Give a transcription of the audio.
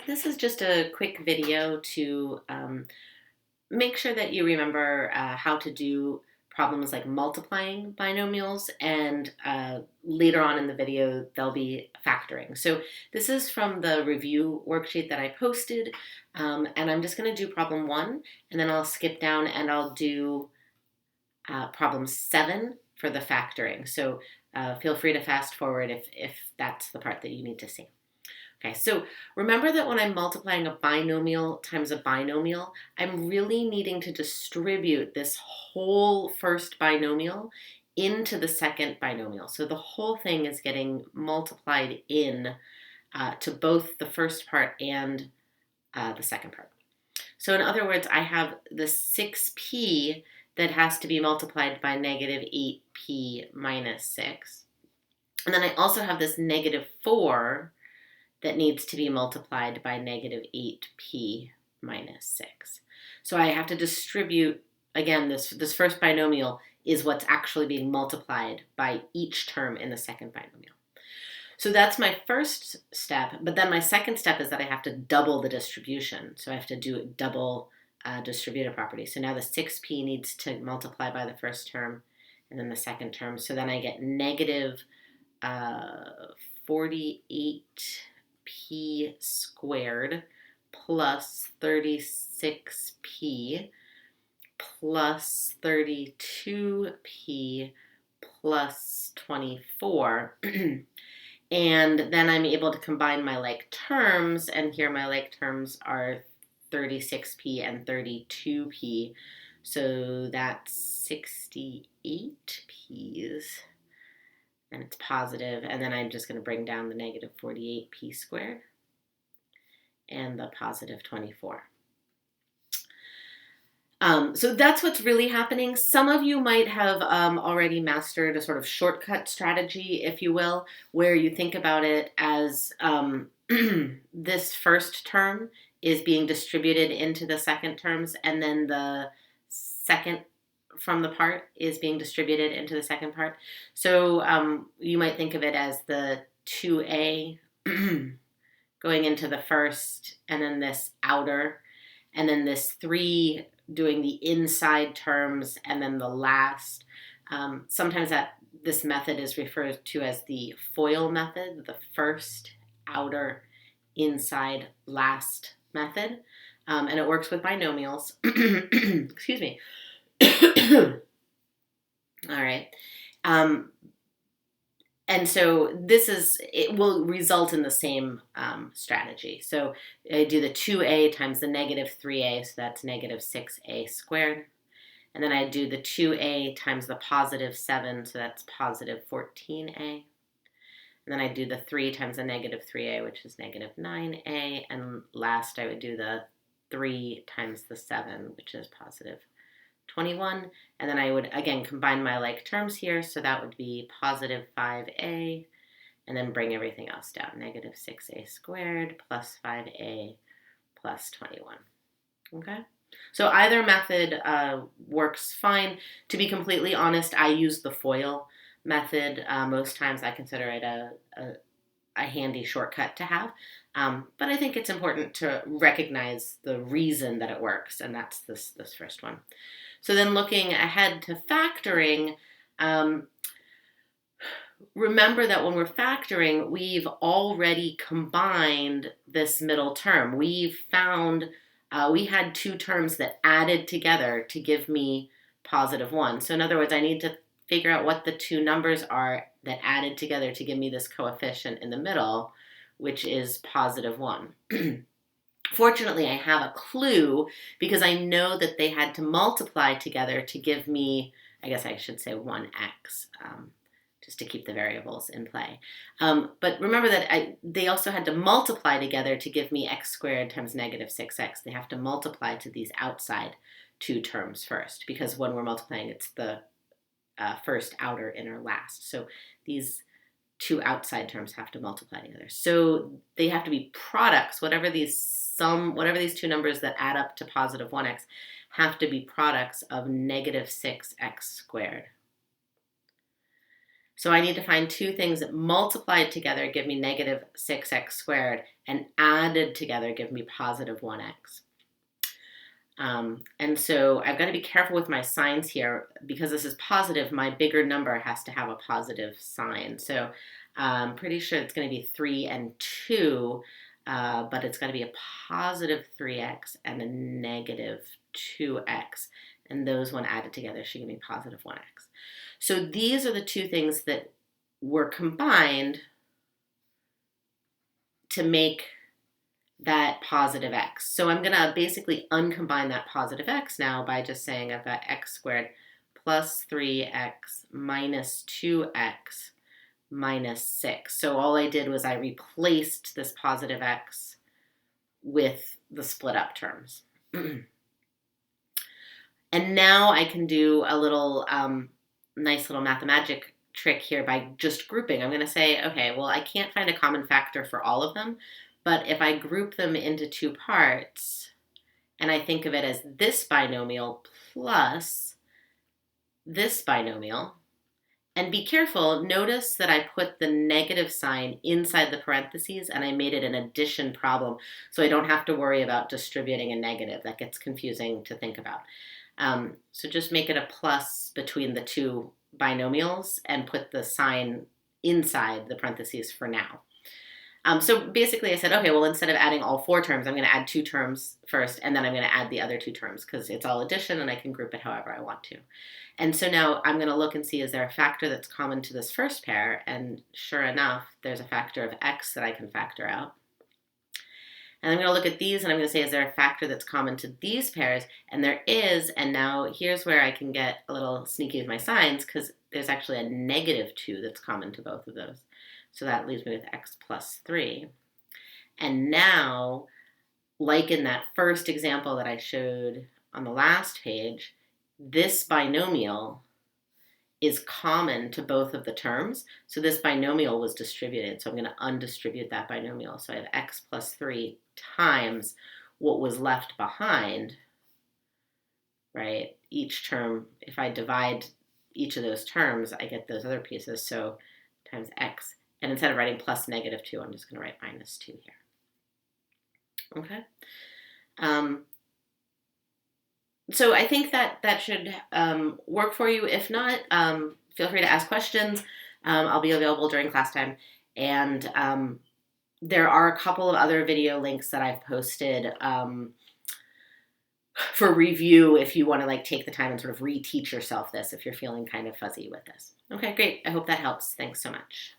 This is just a quick video to make sure that you remember how to do problems like multiplying binomials, and later on in the video there'll be factoring. So this is from the review worksheet that I posted, and I'm just going to do problem 1, and then I'll skip down and I'll do problem 7 for the factoring. So feel free to fast forward if that's the part that you need to see. Okay, so remember that when I'm multiplying a binomial times a binomial, I'm really needing to distribute this whole first binomial into the second binomial. So the whole thing is getting multiplied in to both the first part and the second part. So in other words, I have the 6p that has to be multiplied by negative 8p minus 6. And then I also have this negative 4 that needs to be multiplied by negative 8p minus 6. So I have to distribute, again, this first binomial is what's actually being multiplied by each term in the second binomial. So that's my first step, but then my second step is that I have to double the distribution. So I have to do double distributive property. So now the 6p needs to multiply by the first term and then the second term. So then I get negative 48p squared plus 36p plus 32p plus 24. And then I'm able to combine my like terms, and here my like terms are 36p and 32p. So that's 68 p's. And it's positive, and then I'm just going to bring down the negative 48p squared and the positive 24. So that's what's really happening. Some of you might have already mastered a sort of shortcut strategy, if you will, where you think about it as this first term is being distributed into the second terms, and then the second from the part is being distributed into the second part. So you might think of it as the 2a going into the first, and then this outer, and then this 3 doing the inside terms, and then the last. Sometimes this method is referred to as the FOIL method, the first, outer, inside, last method. And it works with binomials. Excuse me. All right. And so it will result in the same strategy. So I do the 2a times the negative 3a, so that's negative 6a squared. And then I do the 2a times the positive 7, so that's positive 14a. And then I do the 3 times the negative 3a, which is negative 9a. And last I would do the 3 times the 7, which is positive 21, and then I would again combine my like terms here, so that would be positive 5a, and then bring everything else down, negative 6a squared plus 5a plus 21. Okay, so either method works fine. To be completely honest, I use the FOIL method. Most times I consider it a handy shortcut to have, but I think it's important to recognize the reason that it works, and that's this first one. So then looking ahead to factoring, remember that when we're factoring, we've already combined this middle term. We've found we had two terms that added together to give me positive 1. So in other words, I need to figure out what the two numbers are that added together to give me this coefficient in the middle, which is positive 1. Fortunately, I have a clue because I know that they had to multiply together to give me, I guess I should say 1x, just to keep the variables in play. But remember that they also had to multiply together to give me x squared times negative 6x. They have to multiply to these outside two terms first, because when we're multiplying, it's the first, outer, inner, last. So these two outside terms have to multiply together. So they have to be products, whatever these two numbers that add up to positive 1x have to be products of negative 6x squared. So I need to find two things that multiplied together give me negative 6x squared and added together give me positive 1x. And so I've got to be careful with my signs here. Because this is positive, my bigger number has to have a positive sign. So I'm pretty sure it's going to be 3 and 2, but it's going to be a positive 3x and a negative 2x. And those, when added together, should give me positive 1x. So these are the two things that were combined to make that positive x. So I'm going to basically uncombine that positive x now by just saying I've got x squared plus 3x minus 2x minus 6. So all I did was I replaced this positive x with the split up terms. And now I can do a little nice little mathemagic trick here by just grouping. I'm going to say, okay, well, I can't find a common factor for all of them, but if I group them into two parts, and I think of it as this binomial plus this binomial, and be careful, notice that I put the negative sign inside the parentheses and I made it an addition problem, so I don't have to worry about distributing a negative. That gets confusing to think about. So just make it a plus between the two binomials and put the sign inside the parentheses for now. So basically I said, okay, well, instead of adding all 4 terms, I'm going to add 2 terms first, and then I'm going to add the other 2 terms because it's all addition and I can group it however I want to. And so now I'm going to look and see, is there a factor that's common to this first pair? And sure enough, there's a factor of x that I can factor out. And I'm going to look at these and I'm going to say, is there a factor that's common to these pairs? And there is, and now here's where I can get a little sneaky with my signs because there's actually a negative 2 that's common to both of those. So that leaves me with x plus 3. And now, like in that first example that I showed on the last page, this binomial is common to both of the terms. So this binomial was distributed. So I'm going to undistribute that binomial. So I have x plus 3 times what was left behind, right? Each term, if I divide each of those terms, I get those other pieces. So times x. And instead of writing plus negative 2, I'm just going to write minus 2 here. Okay. So I think that should work for you. If not, feel free to ask questions. I'll be available during class time. And there are a couple of other video links that I've posted for review if you want to take the time and sort of reteach yourself this if you're feeling kind of fuzzy with this. Okay, great. I hope that helps. Thanks so much.